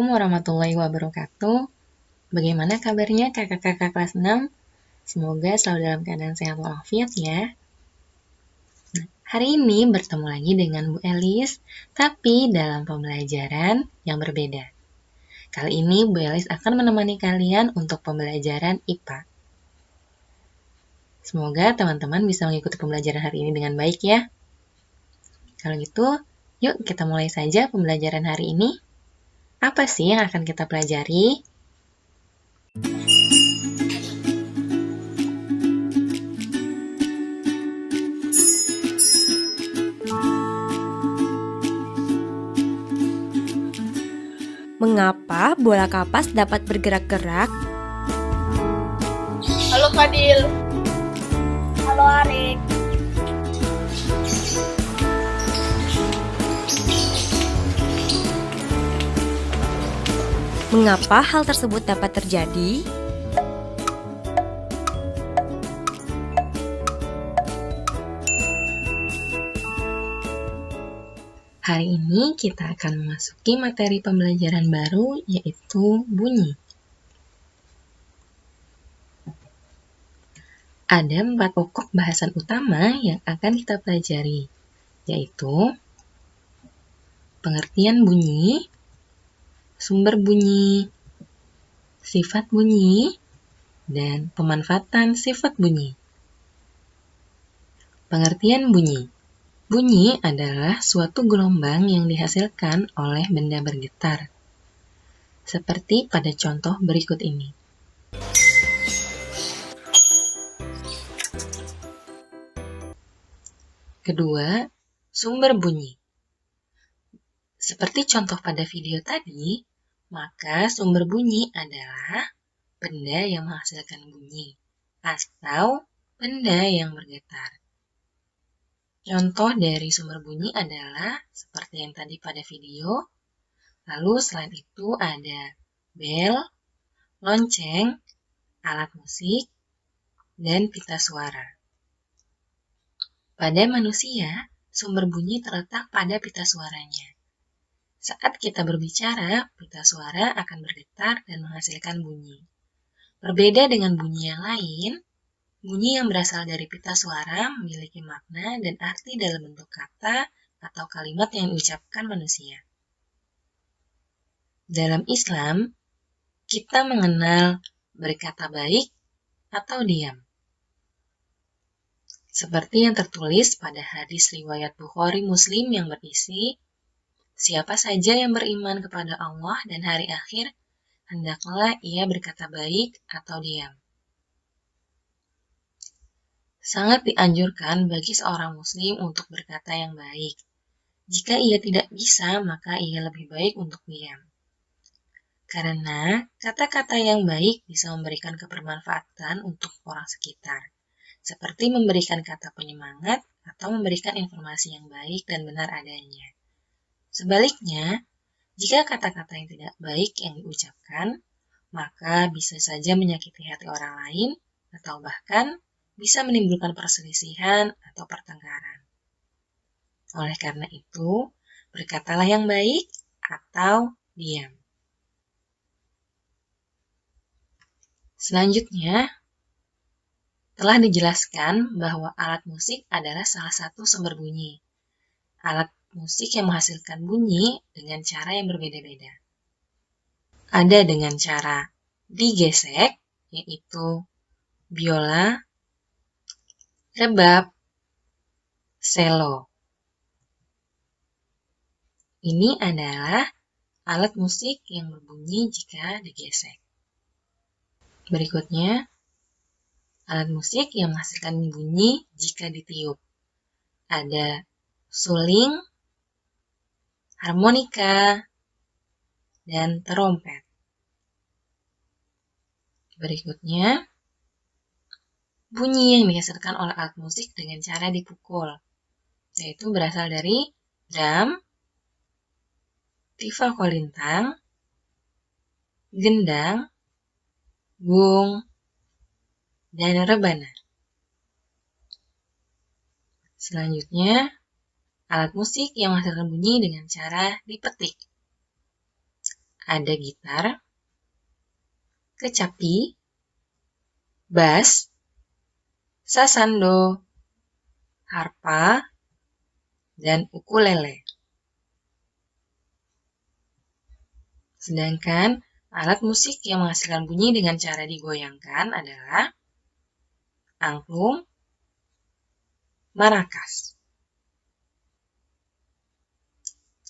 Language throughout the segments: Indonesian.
Assalamualaikum warahmatullahi wabarakatuh. Bagaimana kabarnya kakak-kakak kelas 6? Semoga selalu dalam keadaan sehat walafiat ya. Hari ini bertemu lagi dengan Bu Elis, tapi dalam pembelajaran yang berbeda. Kali ini Bu Elis akan menemani kalian untuk pembelajaran IPA. Semoga teman-teman bisa mengikuti pembelajaran hari ini dengan baik ya. Kalau gitu, yuk kita mulai saja pembelajaran hari ini. Apa sih yang akan kita pelajari? Mengapa bola kapas dapat bergerak-gerak? Halo Fadil. Halo Arik. Mengapa hal tersebut dapat terjadi? Hari ini kita akan memasuki materi pembelajaran baru, yaitu bunyi. Ada 4 pokok bahasan utama yang akan kita pelajari, yaitu pengertian bunyi, sumber bunyi, sifat bunyi, dan pemanfaatan sifat bunyi. Pengertian bunyi. Bunyi adalah suatu gelombang yang dihasilkan oleh benda bergetar, seperti pada contoh berikut ini. Kedua, sumber bunyi. Seperti contoh pada video tadi, maka sumber bunyi adalah benda yang menghasilkan bunyi atau benda yang bergetar. Contoh dari sumber bunyi adalah seperti yang tadi pada video. Lalu selain itu ada bel, lonceng, alat musik, dan pita suara. Pada manusia, sumber bunyi terletak pada pita suaranya. Saat kita berbicara, pita suara akan bergetar dan menghasilkan bunyi. Berbeda dengan bunyi yang lain, bunyi yang berasal dari pita suara memiliki makna dan arti dalam bentuk kata atau kalimat yang diucapkan manusia. Dalam Islam, kita mengenal berkata baik atau diam. Seperti yang tertulis pada hadis riwayat Bukhari Muslim yang berisi, siapa saja yang beriman kepada Allah dan hari akhir, hendaklah ia berkata baik atau diam. Sangat dianjurkan bagi seorang muslim untuk berkata yang baik. Jika ia tidak bisa, maka ia lebih baik untuk diam. Karena kata-kata yang baik bisa memberikan kebermanfaatan untuk orang sekitar, seperti memberikan kata penyemangat atau memberikan informasi yang baik dan benar adanya. Sebaliknya, jika kata-kata yang tidak baik yang diucapkan, maka bisa saja menyakiti hati orang lain atau bahkan bisa menimbulkan perselisihan atau pertengkaran. Oleh karena itu, berkatalah yang baik atau diam. Selanjutnya, telah dijelaskan bahwa alat musik adalah salah satu sumber bunyi. Alat musik yang menghasilkan bunyi dengan cara yang berbeda-beda. Ada dengan cara digesek, yaitu biola, rebab, selo. Ini adalah alat musik yang berbunyi jika digesek. Berikutnya, alat musik yang menghasilkan bunyi jika ditiup. Ada suling, harmonika, dan terompet. Berikutnya, bunyi yang dihasilkan oleh alat musik dengan cara dipukul, yaitu berasal dari drum, tifa kolintang, gendang, gong, dan rebana. Selanjutnya, alat musik yang menghasilkan bunyi dengan cara dipetik. ada gitar, kecapi, bass, sasando, harpa, dan ukulele. Sedangkan alat musik yang menghasilkan bunyi dengan cara digoyangkan adalah angklung, marakas.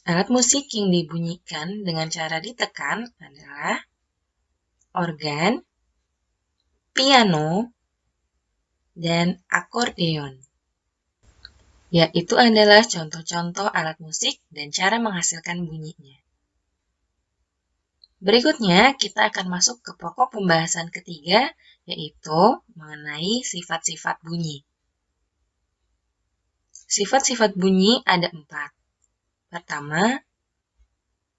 Alat musik yang dibunyikan dengan cara ditekan adalah organ, piano, dan akordeon. Yaitu adalah contoh-contoh alat musik dan cara menghasilkan bunyinya. Berikutnya, kita akan masuk ke pokok pembahasan ketiga, yaitu mengenai sifat-sifat bunyi. Sifat-sifat bunyi ada 4. Pertama,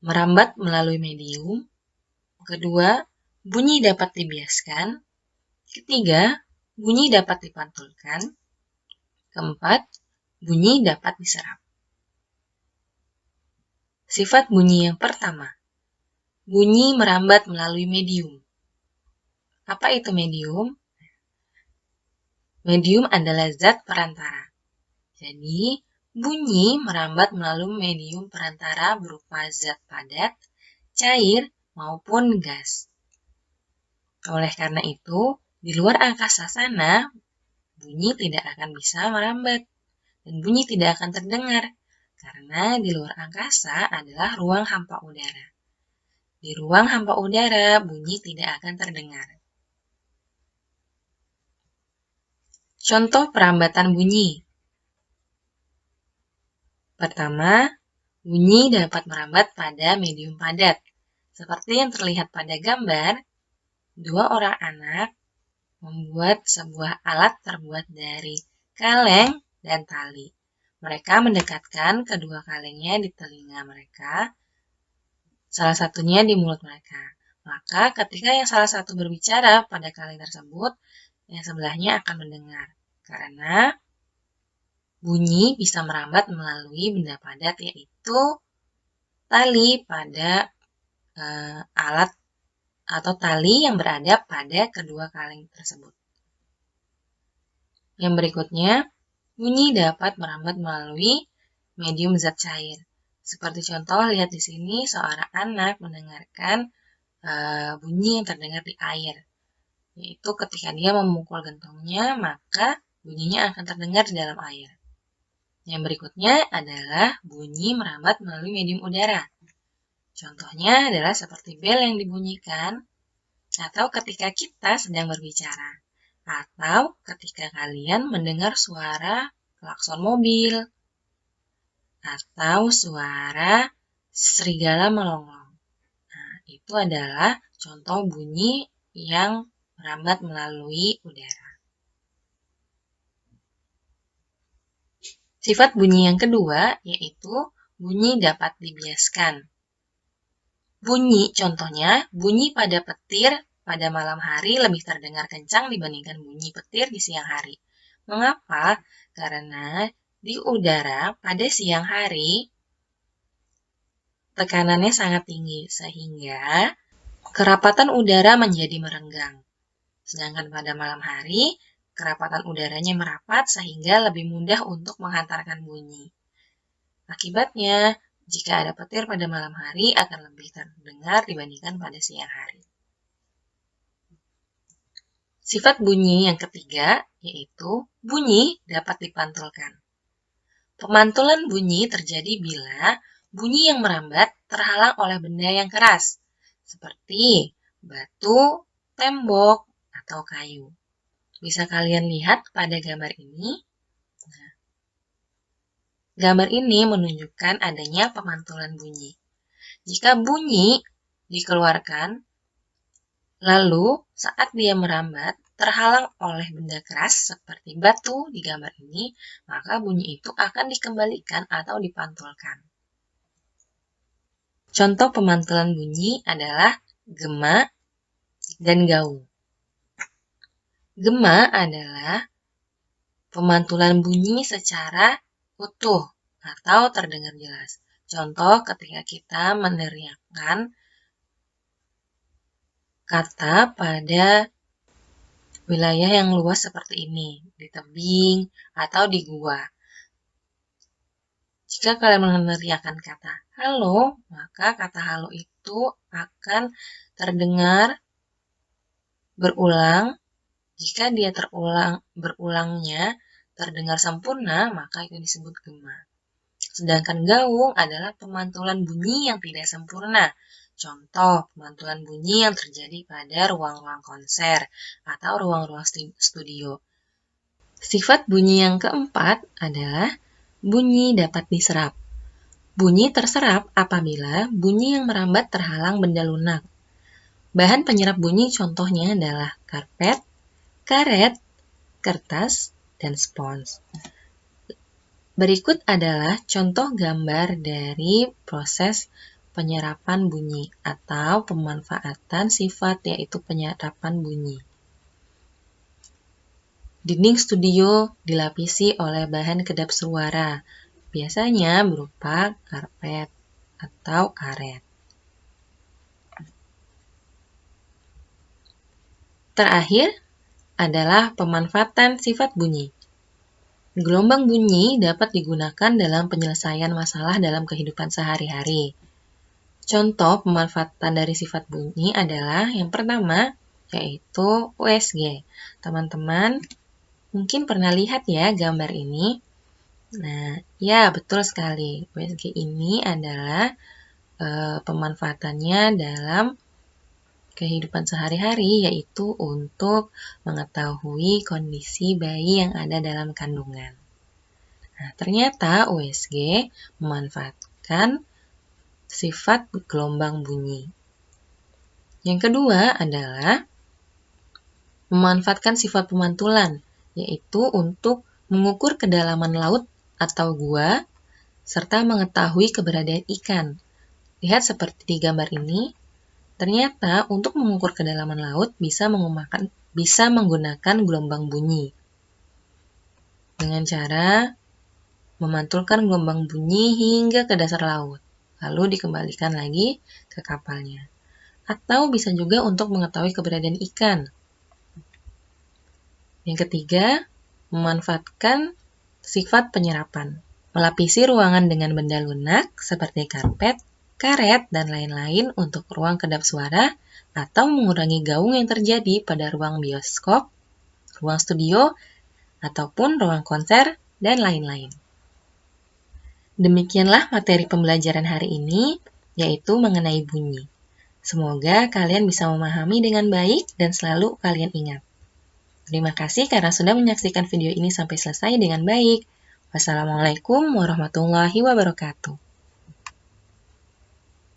merambat melalui medium. Kedua, bunyi dapat dibiaskan. Ketiga, bunyi dapat dipantulkan. Keempat, bunyi dapat diserap. Sifat bunyi yang pertama, bunyi merambat melalui medium. Apa itu medium? Medium adalah zat perantara. Jadi, bunyi merambat melalui medium perantara berupa zat padat, cair, maupun gas. Oleh karena itu, di luar angkasa sana, bunyi tidak akan bisa merambat dan bunyi tidak akan terdengar karena di luar angkasa adalah ruang hampa udara. Di ruang hampa udara, bunyi tidak akan terdengar. Contoh perambatan bunyi. Pertama, bunyi dapat merambat pada medium padat. Seperti yang terlihat pada gambar, 2 orang anak membuat sebuah alat terbuat dari kaleng dan tali. Mereka mendekatkan kedua kalengnya di telinga mereka, salah satunya di mulut mereka. Maka ketika yang salah satu berbicara pada kaleng tersebut, yang sebelahnya akan mendengar. Karena bunyi bisa merambat melalui benda padat, yaitu tali pada alat atau tali yang berada pada kedua kaleng tersebut. Yang berikutnya, bunyi dapat merambat melalui medium zat cair. Seperti contoh, lihat di sini seorang anak mendengarkan bunyi yang terdengar di air. Yaitu ketika dia memukul gentongnya, maka bunyinya akan terdengar di dalam air. Yang berikutnya adalah bunyi merambat melalui medium udara. Contohnya adalah seperti bel yang dibunyikan, atau ketika kita sedang berbicara, atau ketika kalian mendengar suara klakson mobil, atau suara serigala melonglong. Nah, itu adalah contoh bunyi yang merambat melalui udara. Sifat bunyi yang kedua yaitu bunyi dapat dibiaskan. Bunyi, contohnya, bunyi pada petir pada malam hari lebih terdengar kencang dibandingkan bunyi petir di siang hari. Mengapa? Karena di udara pada siang hari tekanannya sangat tinggi sehingga kerapatan udara menjadi merenggang. Sedangkan pada malam hari kerapatan udaranya merapat sehingga lebih mudah untuk menghantarkan bunyi. Akibatnya, jika ada petir pada malam hari akan lebih terdengar dibandingkan pada siang hari. Sifat bunyi yang ketiga yaitu bunyi dapat dipantulkan. Pemantulan bunyi terjadi bila bunyi yang merambat terhalang oleh benda yang keras, seperti batu, tembok, atau kayu. Bisa kalian lihat pada gambar ini. Gambar ini menunjukkan adanya pemantulan bunyi. Jika bunyi dikeluarkan, lalu saat dia merambat terhalang oleh benda keras seperti batu di gambar ini, maka bunyi itu akan dikembalikan atau dipantulkan. Contoh pemantulan bunyi adalah gema dan gaung. Gema adalah pemantulan bunyi secara utuh atau terdengar jelas. Contoh ketika kita meneriakkan kata pada wilayah yang luas seperti ini, di tebing atau di gua. Jika kalian meneriakkan kata halo, maka kata halo itu akan terdengar berulang. Jika dia berulangnya terdengar sempurna, maka itu disebut gema. Sedangkan gaung adalah pemantulan bunyi yang tidak sempurna. Contoh, pemantulan bunyi yang terjadi pada ruang-ruang konser atau ruang-ruang studio. Sifat bunyi yang keempat adalah bunyi dapat diserap. Bunyi terserap apabila bunyi yang merambat terhalang benda lunak. Bahan penyerap bunyi contohnya adalah karpet, karet, kertas, dan spons. Berikut adalah contoh gambar dari proses penyerapan bunyi atau pemanfaatan sifat, yaitu penyerapan bunyi. Dinding studio dilapisi oleh bahan kedap suara, biasanya berupa karpet atau karet. Terakhir adalah pemanfaatan sifat bunyi. Gelombang bunyi dapat digunakan dalam penyelesaian masalah dalam kehidupan sehari-hari. Contoh pemanfaatan dari sifat bunyi adalah yang pertama, yaitu USG. Teman-teman mungkin pernah lihat ya gambar ini. Nah, ya betul sekali. USG ini adalah pemanfaatannya dalam kehidupan sehari-hari, yaitu untuk mengetahui kondisi bayi yang ada dalam kandungan. Nah, ternyata USG memanfaatkan sifat gelombang bunyi. Yang kedua adalah memanfaatkan sifat pemantulan, yaitu untuk mengukur kedalaman laut atau gua, serta mengetahui keberadaan ikan. Lihat seperti di gambar ini. Ternyata untuk mengukur kedalaman laut bisa menggunakan gelombang bunyi. Dengan cara memantulkan gelombang bunyi hingga ke dasar laut, lalu dikembalikan lagi ke kapalnya. Atau bisa juga untuk mengetahui keberadaan ikan. Yang ketiga, memanfaatkan sifat penyerapan. Melapisi ruangan dengan benda lunak seperti karpet, karet, dan lain-lain untuk ruang kedap suara, atau mengurangi gaung yang terjadi pada ruang bioskop, ruang studio, ataupun ruang konser, dan lain-lain. Demikianlah materi pembelajaran hari ini, yaitu mengenai bunyi. Semoga kalian bisa memahami dengan baik dan selalu kalian ingat. Terima kasih karena sudah menyaksikan video ini sampai selesai dengan baik. Wassalamualaikum warahmatullahi wabarakatuh.